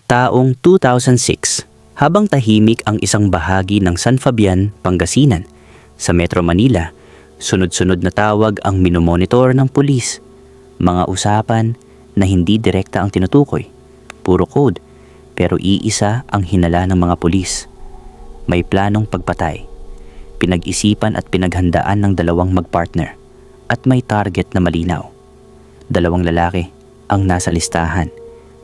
Taong 2006, habang tahimik ang isang bahagi ng San Fabian, Pangasinan, sa Metro Manila, sunod-sunod na tawag ang minomonitor ng pulis. Mga usapan na hindi direkta ang tinutukoy, puro code, pero iisa ang hinala ng mga pulis. May planong pagpatay, pinag-isipan at pinaghandaan ng dalawang magpartner, at may target na malinaw. Dalawang lalaki ang nasa listahan,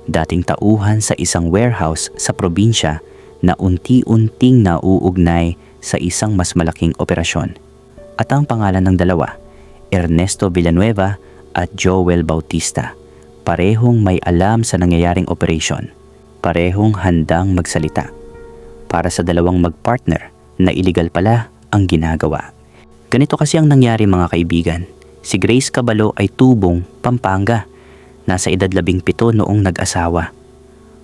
dating tauhan sa isang warehouse sa probinsya na unti-unting nauugnay sa isang mas malaking operasyon. At ang pangalan ng dalawa, Ernesto Villanueva at Joel Bautista. Parehong may alam sa nangyayaring operasyon. Parehong handang magsalita. Para sa dalawang magpartner na iligal pala ang ginagawa. Ganito kasi ang nangyari mga kaibigan. Si Grace Cabalo ay tubong, Pampanga. Nasa edad 17 noong nag-asawa.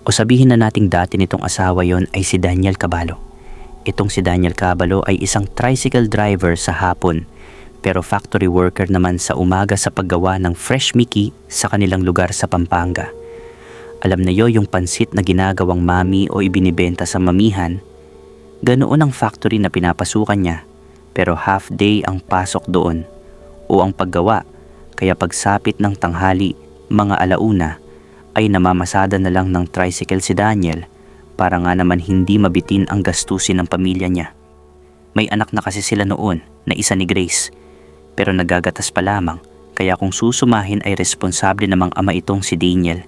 O sabihin na nating dati nitong asawa yon ay si Daniel Cabalo. Itong si Daniel Cabalo ay isang tricycle driver sa hapon, pero factory worker naman sa umaga sa paggawa ng fresh Mickey sa kanilang lugar sa Pampanga. Alam na yung pansit na ginagawang mami o ibinibenta sa mamihan, ganoon ang factory na pinapasukan niya, pero half day ang pasok doon o ang paggawa, kaya pagsapit ng tanghali, mga alauna, ay namamasada na lang ng tricycle si Daniel para nga naman hindi mabitin ang gastusin ng pamilya niya. May anak na kasi sila noon na isa ni Grace, pero nagagatas pa lamang, kaya kung susumahin ay responsable namang ama itong si Daniel.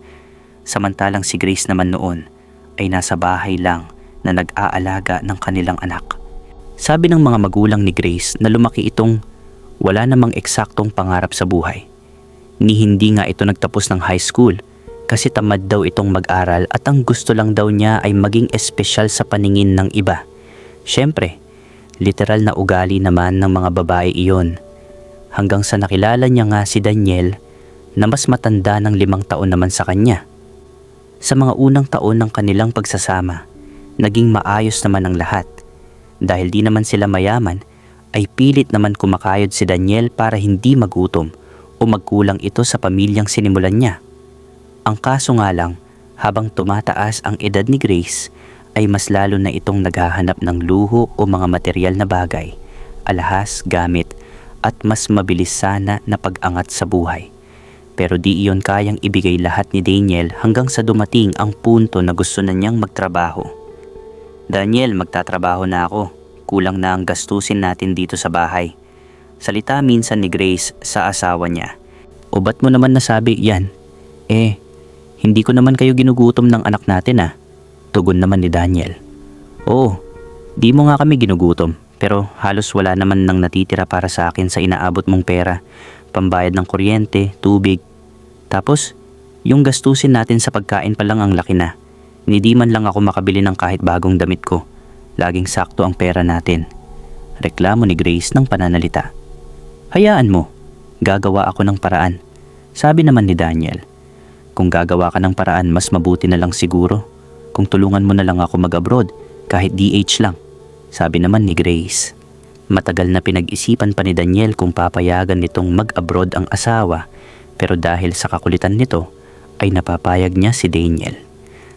Samantalang si Grace naman noon ay nasa bahay lang na nag-aalaga ng kanilang anak. Sabi ng mga magulang ni Grace na lumaki itong wala namang eksaktong pangarap sa buhay. Ni hindi nga ito nagtapos ng high school kasi tamad daw itong mag-aral at ang gusto lang daw niya ay maging espesyal sa paningin ng iba. Siyempre, literal na ugali naman ng mga babae iyon. Hanggang sa nakilala niya nga si Daniel na mas matanda ng 5 taon naman sa kanya. Sa mga unang taon ng kanilang pagsasama, naging maayos naman ang lahat. Dahil di naman sila mayaman, ay pilit naman kumakayod si Daniel para hindi magutom o magkulang ito sa pamilyang sinimulan niya. Ang kaso nga lang, habang tumataas ang edad ni Grace, ay mas lalo na itong naghahanap ng luho o mga material na bagay, alahas, gamit, at mas mabilis sana na pag-angat sa buhay. Pero di iyon kayang ibigay lahat ni Daniel hanggang sa dumating ang punto na gusto na niyang magtrabaho. Daniel, magtatrabaho na ako. Kulang na ang gastusin natin dito sa bahay. Salita minsan ni Grace sa asawa niya. O ba't mo naman nasabi yan? Hindi ko naman kayo ginugutom ng anak natin ah. Tugon naman ni Daniel. Oo, di mo nga kami ginugutom. Pero halos wala naman nang natitira para sa akin sa inaabot mong pera. Pambayad ng kuryente, tubig. Tapos, yung gastusin natin sa pagkain pa lang ang laki na. Hindi man lang ako makabili ng kahit bagong damit ko. Laging sakto ang pera natin. Reklamo ni Grace ng pananalita. Hayaan mo, gagawa ako ng paraan. Sabi naman ni Daniel. Kung gagawa ka ng paraan, mas mabuti na lang siguro. Kung tulungan mo na lang ako mag-abroad, kahit DH lang. Sabi naman ni Grace. Matagal na pinag-isipan pa ni Daniel kung papayagan nitong mag-abroad ang asawa, pero dahil sa kakulitan nito, ay napapayag niya si Daniel.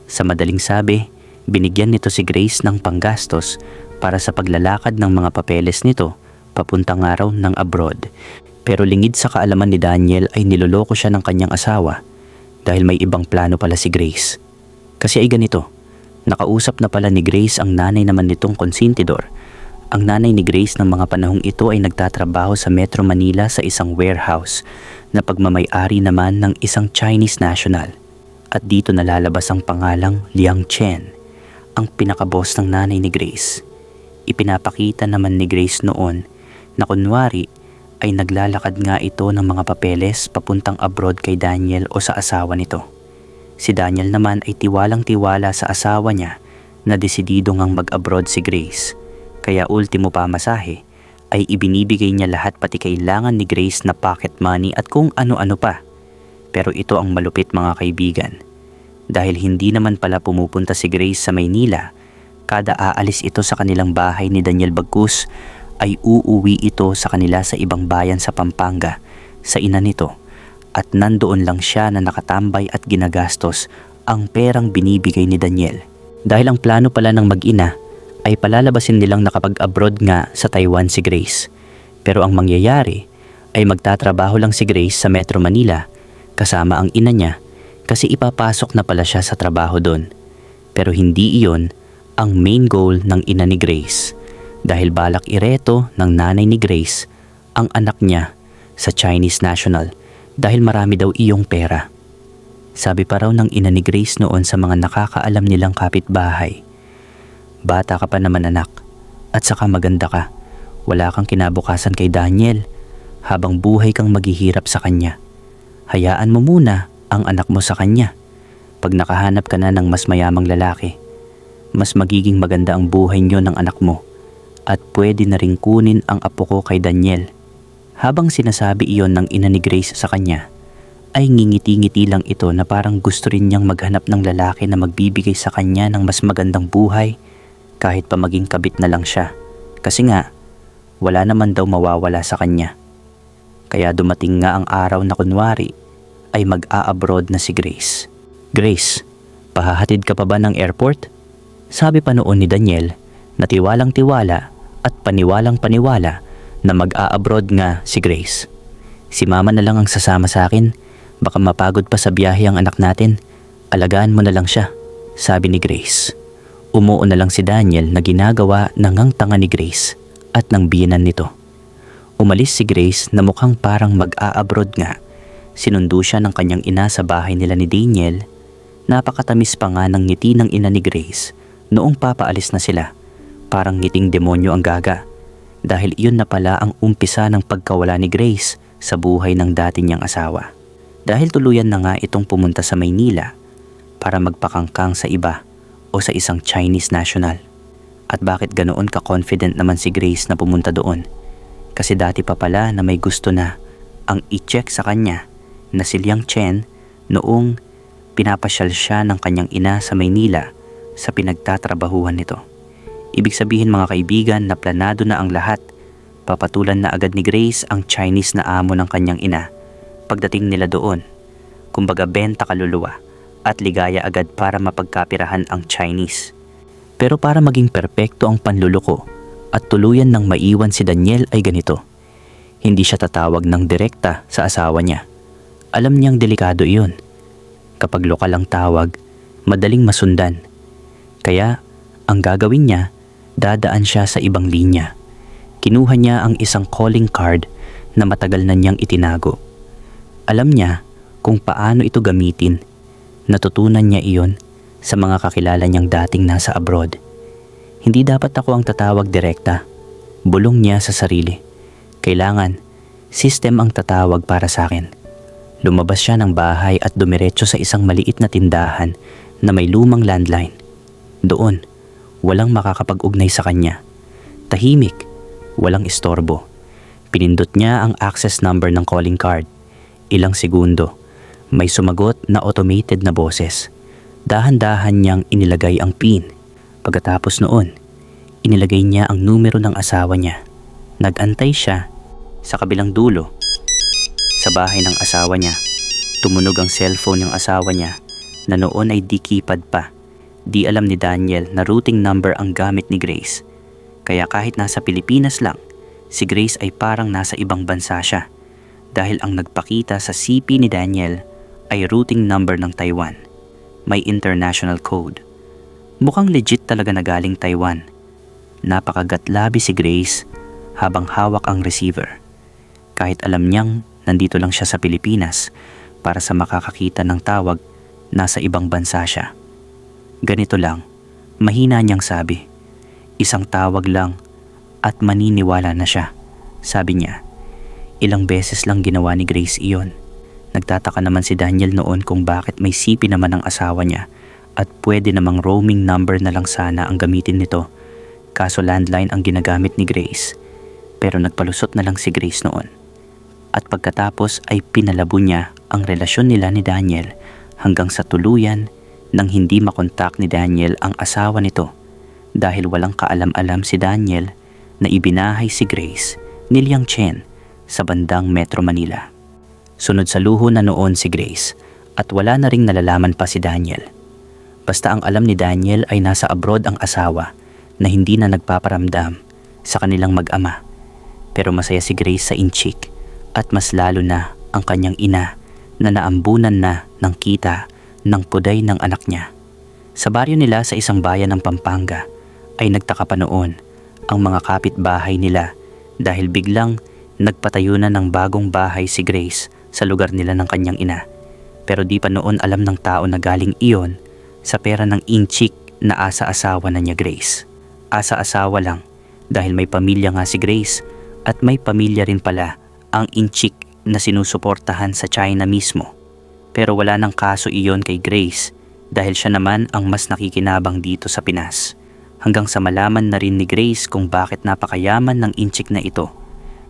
Sa madaling sabi, binigyan nito si Grace ng panggastos para sa paglalakad ng mga papeles nito papuntang araw ng abroad. Pero lingid sa kaalaman ni Daniel ay niloloko siya ng kanyang asawa dahil may ibang plano pala si Grace. Kasi ay ganito, nakausap na pala ni Grace ang nanay naman nitong konsintidor. Ang nanay ni Grace ng mga panahong ito ay nagtatrabaho sa Metro Manila sa isang warehouse na pagmamay-ari naman ng isang Chinese national. At dito nalalabas ang pangalang Liang Chen, ang pinakaboss ng nanay ni Grace. Ipinapakita naman ni Grace noon na kunwari ay naglalakad nga ito ng mga papeles papuntang abroad kay Daniel o sa asawa nito. Si Daniel naman ay tiwalang-tiwala sa asawa niya na desidido ngang mag-abroad si Grace. Kaya ultimo pamasahe ay ibinibigay niya lahat pati kailangan ni Grace na pocket money at kung ano-ano pa. Pero ito ang malupit mga kaibigan. Dahil hindi naman pala pumupunta si Grace sa Maynila, kada aalis ito sa kanilang bahay ni Daniel Bagkus ay uuwi ito sa kanila sa ibang bayan sa Pampanga, sa ina nito. At nandoon lang siya na nakatambay at ginagastos ang perang binibigay ni Daniel. Dahil ang plano pala ng mag-ina ay palalabasin nilang nakapag-abroad nga sa Taiwan si Grace. Pero ang mangyayari ay magtatrabaho lang si Grace sa Metro Manila kasama ang ina niya kasi ipapasok na pala siya sa trabaho doon. Pero hindi iyon ang main goal ng ina ni Grace dahil balak ireto ng nanay ni Grace ang anak niya sa Chinese National dahil marami daw iyong pera. Sabi pa raw ng ina ni Grace noon sa mga nakakaalam nilang kapitbahay, "Bata ka pa naman anak at saka maganda ka. Wala kang kinabukasan kay Daniel habang buhay kang maghihirap sa kanya. Hayaan mo muna ang anak mo sa kanya. Pag nakahanap ka na ng mas mayamang lalaki, mas magiging maganda ang buhay niyo ng anak mo at pwede na ring kunin ang apo ko kay Daniel." Habang sinasabi iyon ng ina ni Grace sa kanya, ay ngingiti-ngiti lang ito na parang gusto rin niyang maghanap ng lalaki na magbibigay sa kanya ng mas magandang buhay kahit pa maging kabit na lang siya. Kasi nga, wala naman daw mawawala sa kanya. Kaya dumating nga ang araw na kunwari ay mag-a-abroad na si Grace. "Grace, pahahatid ka pa ba ng airport?" Sabi pa noon ni Daniel na tiwalang-tiwala at paniwalang-paniwala na mag-a-abroad nga si Grace. "Si mama na lang ang sasama sa akin. Baka mapagod pa sa biyahe ang anak natin. Alagaan mo na lang siya," sabi ni Grace. Umuo na lang si Daniel na ginagawa ng ang tanga ni Grace at ng biyenan nito. Umalis si Grace na mukhang parang mag-a-abroad nga. Sinundo siya ng kanyang ina sa bahay nila ni Daniel. Napakatamis pa nga ng ngiti ng ina ni Grace noong papaalis na sila. Parang ngiting demonyo ang gaga. Dahil iyon na pala ang umpisa ng pagkawala ni Grace sa buhay ng dati niyang asawa. Dahil tuluyan na nga itong pumunta sa Maynila para magpakangkang sa iba o sa isang Chinese national. At bakit ganoon ka-confident naman si Grace na pumunta doon? Kasi dati pa pala na may gusto na ang i-check sa kanya na si Liang Chen noong pinapasyal siya ng kanyang ina sa Maynila sa pinagtatrabahuhan nito. Ibig sabihin mga kaibigan na planado na ang lahat. Papatulan na agad ni Grace ang Chinese na amo ng kanyang ina pagdating nila doon. Kumbaga benta kaluluwa at ligaya agad para mapagkapirahan ang Chinese. Pero para maging perpekto ang panluloko at tuluyan ng maiwan si Daniel ay ganito. Hindi siya tatawag ng direkta sa asawa niya. Alam niyang delikado iyon. Kapag lokal ang tawag, madaling masundan. Kaya ang gagawin niya, dadaan siya sa ibang linya. Kinuha niya ang isang calling card na matagal na niyang itinago. Alam niya kung paano ito gamitin. Natutunan niya iyon sa mga kakilala niyang dating nasa abroad. Hindi dapat ako ang tatawag direkta. Bulong niya sa sarili. Kailangan, system ang tatawag para sa akin. Lumabas siya ng bahay at dumiretso sa isang maliit na tindahan na may lumang landline. Doon, walang makakapag-ugnay sa kanya. Tahimik, walang istorbo. Pinindot niya ang access number ng calling card. Ilang segundo, may sumagot na automated na boses. Dahan-dahan niyang inilagay ang PIN. Pagkatapos noon, inilagay niya ang numero ng asawa niya. Nag-antay siya sa kabilang dulo. Sa bahay ng asawa niya, tumunog ang cellphone ng asawa niya na noon ay di keypad pa. Di alam ni Daniel na routing number ang gamit ni Grace. Kaya kahit nasa Pilipinas lang, si Grace ay parang nasa ibang bansa siya. Dahil ang nagpakita sa CP ni Daniel ay routing number ng Taiwan. May international code. Mukhang legit talaga na galing Taiwan. Napakagatlabi si Grace habang hawak ang receiver. Kahit alam niyang nandito lang siya sa Pilipinas para sa makakakita ng tawag, nasa ibang bansa siya. Ganito lang, mahina niyang sabi. Isang tawag lang at maniniwala na siya. Sabi niya, ilang beses lang ginawa ni Grace iyon. Nagtataka naman si Daniel noon kung bakit may CP naman ang asawa niya at pwede namang roaming number na lang sana ang gamitin nito. Kaso landline ang ginagamit ni Grace. Pero nagpalusot na lang si Grace noon. At pagkatapos ay pinalabo niya ang relasyon nila ni Daniel hanggang sa tuluyan nang hindi makontak ni Daniel ang asawa nito dahil walang kaalam-alam si Daniel na ibinahay si Grace ni Liang Chen sa bandang Metro Manila. Sunod sa luho na noon si Grace At wala na ring nalalaman pa si Daniel. Basta ang alam ni Daniel ay nasa abroad ang asawa na hindi na nagpaparamdam sa kanilang mag-ama. Pero masaya si Grace sa inchik at mas lalo na ang kanyang ina na naambunan na ng kita ng puday ng anak niya. Sa baryo nila sa isang bayan ng Pampanga ay nagtaka pa noon ang mga kapitbahay nila dahil biglang nagpatayo na ng bagong bahay si Grace sa lugar nila ng kanyang ina. Pero di pa noon alam ng tao na galing iyon sa pera ng inchik na asa-asawa na niya Grace. Asa-asawa lang dahil may pamilya nga si Grace at may pamilya rin pala ang inchik na sinusuportahan sa China mismo. Pero wala nang kaso iyon kay Grace dahil siya naman ang mas nakikinabang dito sa Pinas. Hanggang sa malaman na rin ni Grace kung bakit napakayaman ng inchik na ito.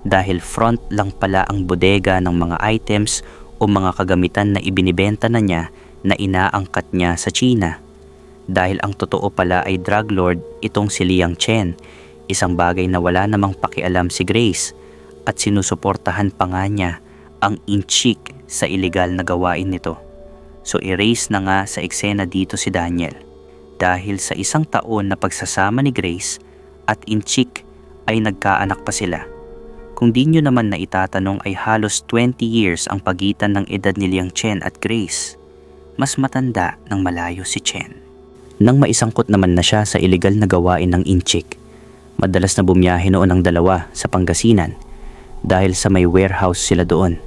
Dahil front lang pala ang bodega ng mga items o mga kagamitan na ibinibenta na niya na inaangkat niya sa China. Dahil ang totoo pala ay drug lord itong si Liang Chen, isang bagay na wala namang pakialam si Grace at sinusuportahan pa nga niya ang inchik sa ilegal na gawain nito. So erase na nga sa eksena dito si Daniel dahil sa isang taon na pagsasama ni Grace at inchik ay nagkaanak pa sila. Kung di nyo naman na itatanong ay halos 20 years ang pagitan ng edad ni Liang Chen at Grace. Mas matanda ng malayo si Chen. Nang maisangkot naman na siya sa ilegal na gawain ng inchik, madalas na bumiyahe noon ang dalawa sa Pangasinan dahil sa may warehouse sila doon.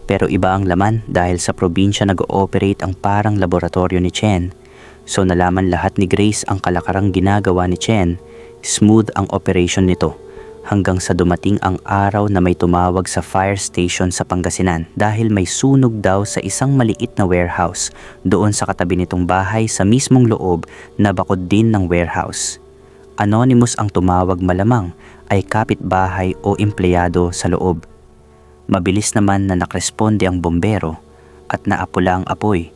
Pero iba ang laman dahil sa probinsya nag-ooperate ang parang laboratorio ni Chen. So nalaman lahat ni Grace ang kalakarang ginagawa ni Chen, smooth ang operation nito. Hanggang sa dumating ang araw na may tumawag sa fire station sa Pangasinan dahil may sunog daw sa isang maliit na warehouse doon sa katabi nitong bahay sa mismong loob na bakod din ng warehouse. Anonymous ang tumawag, malamang ay kapitbahay o empleyado sa loob. Mabilis naman na nakresponde ang bombero at naapula ang apoy,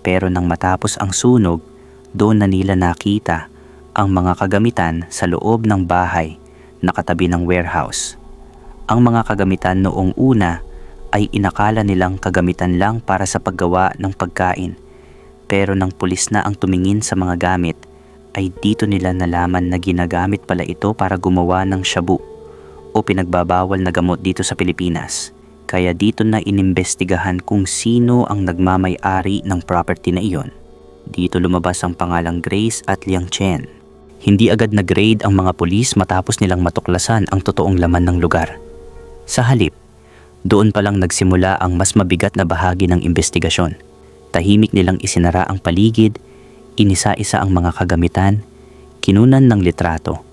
pero nang matapos ang sunog, doon na nila nakita ang mga kagamitan sa loob ng bahay nakatabi ng warehouse. Ang mga kagamitan noong una ay inakala nilang kagamitan lang para sa paggawa ng pagkain. Pero nang pulis na ang tumingin sa mga gamit, ay dito nila nalaman na ginagamit pala ito para gumawa ng shabu o pinagbabawal na gamot dito sa Pilipinas. Kaya dito na inimbestigahan kung sino ang nagmamay-ari ng property na iyon. Dito lumabas ang pangalang Grace at Liang Chen. Hindi agad nag-raid ang mga pulis matapos nilang matuklasan ang totoong laman ng lugar. Sa halip, doon palang nagsimula ang mas mabigat na bahagi ng investigasyon. Tahimik nilang isinara ang paligid, inisa-isa ang mga kagamitan, kinunan ng litrato,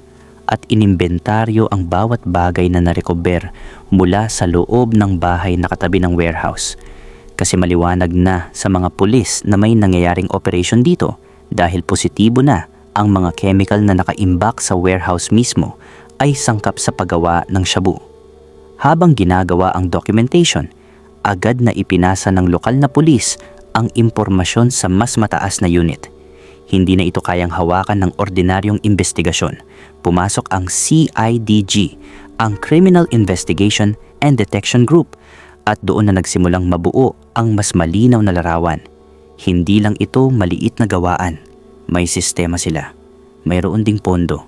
at inimbentaryo ang bawat bagay na narecover mula sa loob ng bahay na katabi ng warehouse. Kasi maliwanag na sa mga pulis na may nangyayaring operation dito dahil positibo na ang mga chemical na nakaimbak sa warehouse mismo ay sangkap sa paggawa ng shabu. Habang ginagawa ang documentation, agad na ipinasa ng lokal na pulis ang impormasyon sa mas mataas na unit. Hindi na ito kayang hawakan ng ordinaryong investigasyon. Pumasok ang CIDG, ang Criminal Investigation and Detection Group, at doon na nagsimulang mabuo ang mas malinaw na larawan. Hindi lang ito maliit na gawaan. May sistema sila, mayroon ding pondo,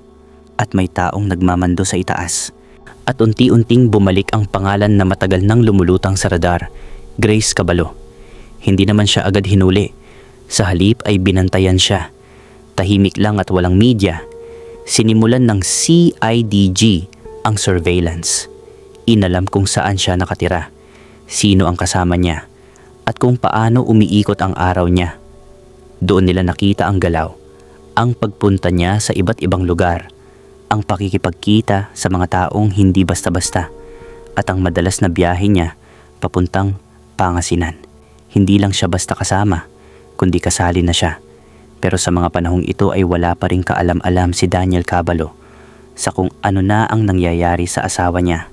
at may taong nagmamando sa itaas. At unti-unting bumalik ang pangalan na matagal nang lumulutang sa radar, Grace Cabalo. Hindi naman siya agad hinuli. Sa halip ay binantayan siya. Tahimik lang at walang media. Sinimulan ng CIDG ang surveillance. Inalam kung saan siya nakatira, sino ang kasama niya, at kung paano umiikot ang araw niya. Doon nila nakita ang galaw, ang pagpunta niya sa iba't ibang lugar, ang pakikipagkita sa mga taong hindi basta-basta, at ang madalas na biyahe niya papuntang Pangasinan. Hindi lang siya basta kasama, kundi kasali na siya. Pero sa mga panahong ito ay wala pa ring kaalam-alam si Daniel Cabalo sa kung ano na ang nangyayari sa asawa niya.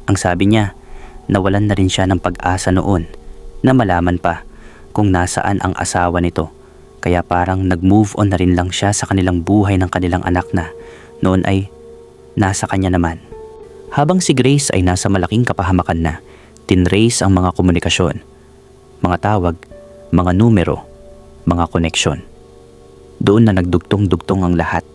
Ang sabi niya, nawalan na rin siya ng pag-asa noon na malaman pa kung nasaan ang asawa nito. Kaya parang nag-move on na rin lang siya sa kanilang buhay ng kanilang anak na noon ay nasa kanya naman. Habang si Grace ay nasa malaking kapahamakan na, tinrace ang mga komunikasyon, mga tawag mga numero, mga koneksyon. Doon na nagdugtong-dugtong ang lahat.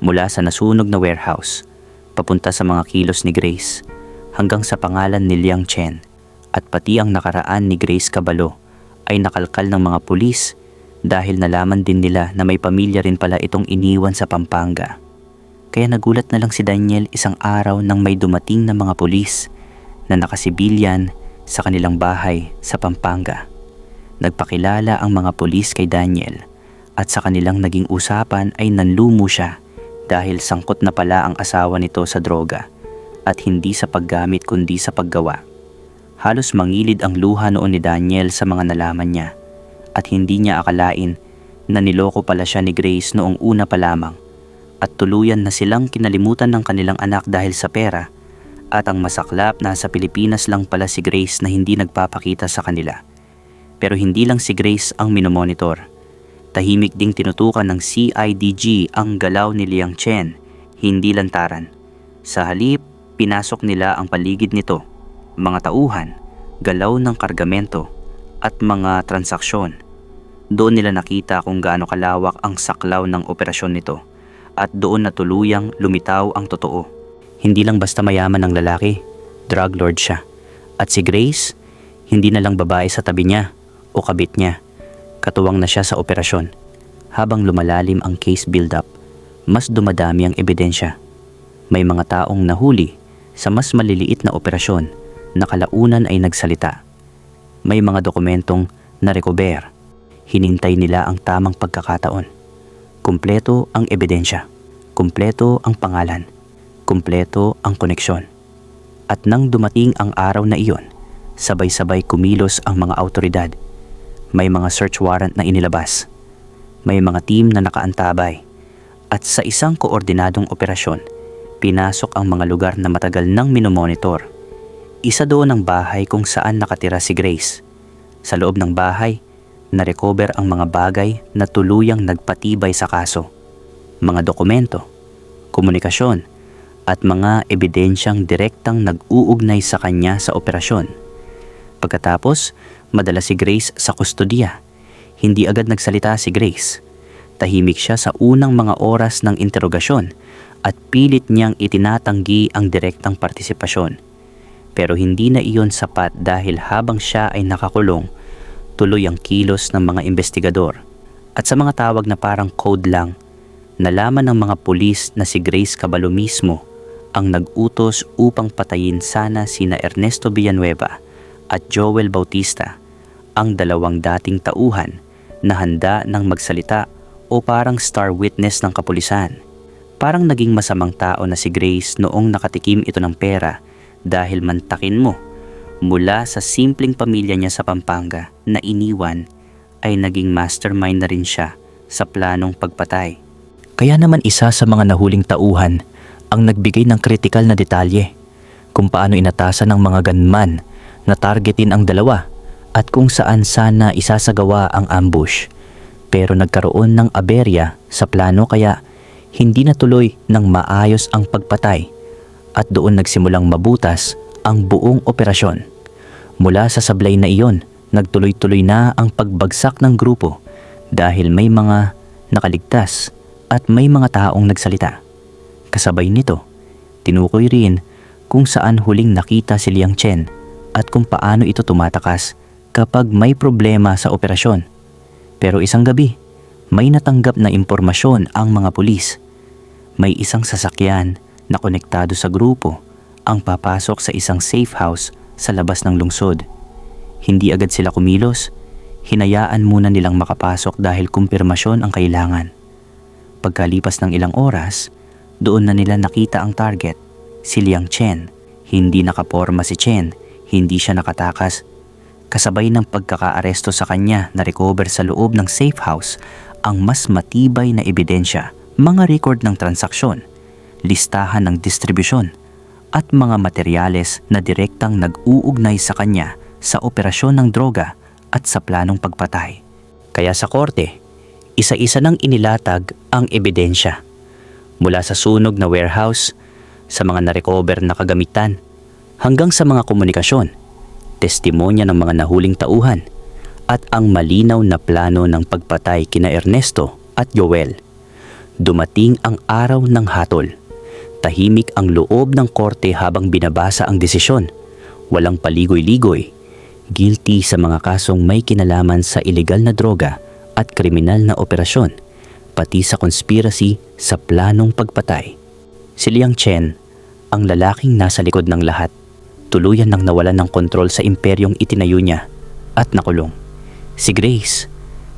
Mula sa nasunog na warehouse, papunta sa mga kilos ni Grace, hanggang sa pangalan ni Liang Chen, at pati ang nakaraan ni Grace Cabalo ay nakalkal ng mga pulis dahil nalaman din nila na may pamilya rin pala itong iniwan sa Pampanga. Kaya nagulat na lang si Daniel isang araw nang may dumating na mga pulis na nakasibilyan sa kanilang bahay sa Pampanga. Nagpakilala ang mga pulis kay Daniel at sa kanilang naging usapan ay nanlumo siya dahil sangkot na pala ang asawa nito sa droga at hindi sa paggamit kundi sa paggawa. Halos mangilid ang luha noon ni Daniel sa mga nalaman niya at hindi niya akalain na niloko pala siya ni Grace noong una pa lamang at tuluyan na silang kinalimutan ng kanilang anak dahil sa pera at ang masaklap na sa Pilipinas lang pala si Grace na hindi nagpapakita sa kanila. Pero hindi lang si Grace ang minomonitor. Tahimik ding tinutukan ng CIDG ang galaw ni Liang Chen, hindi lantaran. Sa halip, pinasok nila ang paligid nito, mga tauhan, galaw ng kargamento at mga transaksyon. Doon nila nakita kung gaano kalawak ang saklaw ng operasyon nito at doon na tuluyang lumitaw ang totoo. Hindi lang basta mayaman ang lalaki, drug lord siya. At si Grace, hindi na lang babae sa tabi niya o kabit niya. Katuwang na siya sa operasyon. Habang lumalalim ang case build-up, mas dumadami ang ebidensya. May mga taong nahuli sa mas maliliit na operasyon na kalaunan ay nagsalita. May mga dokumentong na-recover. Hinintay nila ang tamang pagkakataon. Kumpleto ang ebidensya. Kumpleto ang pangalan. Kumpleto ang koneksyon. At nang dumating ang araw na iyon, sabay-sabay kumilos ang mga awtoridad. May mga search warrant na inilabas. May mga team na nakaantabay. At sa isang koordinadong operasyon, pinasok ang mga lugar na matagal nang minomonitor. Isa doon ang bahay kung saan nakatira si Grace. Sa loob ng bahay, na-recover ang mga bagay na tuluyang nagpatibay sa kaso. Mga dokumento, komunikasyon, at mga ebidensyang direktang nag-uugnay sa kanya sa operasyon. Pagkatapos, madala si Grace sa kustodiya. Hindi agad nagsalita si Grace. Tahimik siya sa unang mga oras ng interogasyon at pilit niyang itinatanggi ang direktang partisipasyon. Pero hindi na iyon sapat dahil habang siya ay nakakulong, tuloy ang kilos ng mga investigador. At sa mga tawag na parang code lang, nalaman ng mga pulis na si Grace Cabalo mismo ang nag-utos upang patayin sana sina Ernesto Villanueva at Joel Bautista, ang dalawang dating tauhan na handa ng magsalita o parang star witness ng kapulisan. Parang naging masamang tao na si Grace noong nakatikim ito ng pera dahil mantakin mo, mula sa simpleng pamilya niya sa Pampanga na iniwan ay naging mastermind na rin siya sa planong pagpatay. Kaya naman isa sa mga nahuling tauhan ang nagbigay ng kritikal na detalye kung paano inatasan ng mga gunman na targetin ang dalawa at kung saan sana isasagawa ang ambush. Pero nagkaroon ng aberya sa plano kaya hindi natuloy ng maayos ang pagpatay at doon nagsimulang mabutas ang buong operasyon. Mula sa sablay na iyon, nagtuloy-tuloy na ang pagbagsak ng grupo dahil may mga nakaligtas at may mga taong nagsalita. Kasabay nito, tinukoy rin kung saan huling nakita si Liang Chen at kung paano ito tumatakas kapag may problema sa operasyon. Pero isang gabi, may natanggap na impormasyon ang mga pulis. May isang sasakyan na konektado sa grupo ang papasok sa isang safe house sa labas ng lungsod. Hindi agad sila kumilos, hinayaan muna nilang makapasok dahil kumpirmasyon ang kailangan. Pagkalipas ng ilang oras, doon na nila nakita ang target, si Liang Chen. Hindi nakaporma si Chen, hindi siya nakatakas. Kasabay ng pagkakaaresto sa kanya na recover sa loob ng safe house ang mas matibay na ebidensya, mga record ng transaksyon, listahan ng distribusyon, at mga materyales na direktang nag-uugnay sa kanya sa operasyon ng droga at sa planong pagpatay. Kaya sa korte, isa-isa nang inilatag ang ebidensya. Mula sa sunog na warehouse, sa mga na-recover na kagamitan, hanggang sa mga komunikasyon, testimonya ng mga nahuling tauhan, at ang malinaw na plano ng pagpatay kina Ernesto at Joel. Dumating ang araw ng hatol. Tahimik ang loob ng korte habang binabasa ang desisyon. Walang paligoy-ligoy. Guilty sa mga kasong may kinalaman sa ilegal na droga at kriminal na operasyon, pati sa conspiracy sa planong pagpatay. Si Liang Chen, ang lalaking nasa likod ng lahat, tuluyan nang nawalan ng kontrol sa imperyong itinayo niya at nakulong. Si Grace,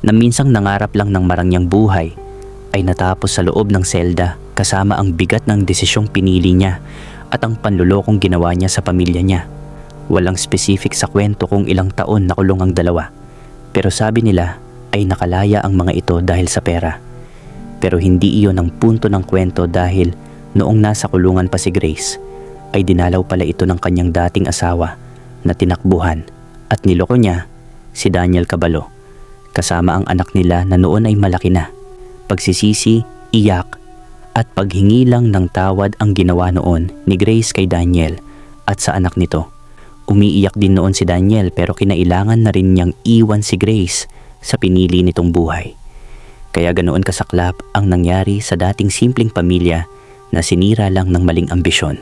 na minsang nangarap lang ng marangyang buhay, ay natapos sa loob ng selda kasama ang bigat ng desisyong pinili niya at ang panlulokong ginawa niya sa pamilya niya. Walang specific sa kwento kung ilang taon nakulong ang dalawa, pero sabi nila ay nakalaya ang mga ito dahil sa pera. Pero hindi iyon ang punto ng kwento dahil noong nasa kulungan pa si Grace, ay dinalaw pala ito ng kanyang dating asawa na tinakbuhan at niloko niya si Daniel Cabalo, kasama ang anak nila na noon ay malaki na. Pagsisisi, iyak, at paghingi lang ng tawad ang ginawa noon ni Grace kay Daniel at sa anak nito. Umiiyak din noon si Daniel pero kinailangan na rin niyang iwan si Grace sa pinili nitong buhay. Kaya ganoon kasaklap ang nangyari sa dating simpleng pamilya na sinira lang ng maling ambisyon.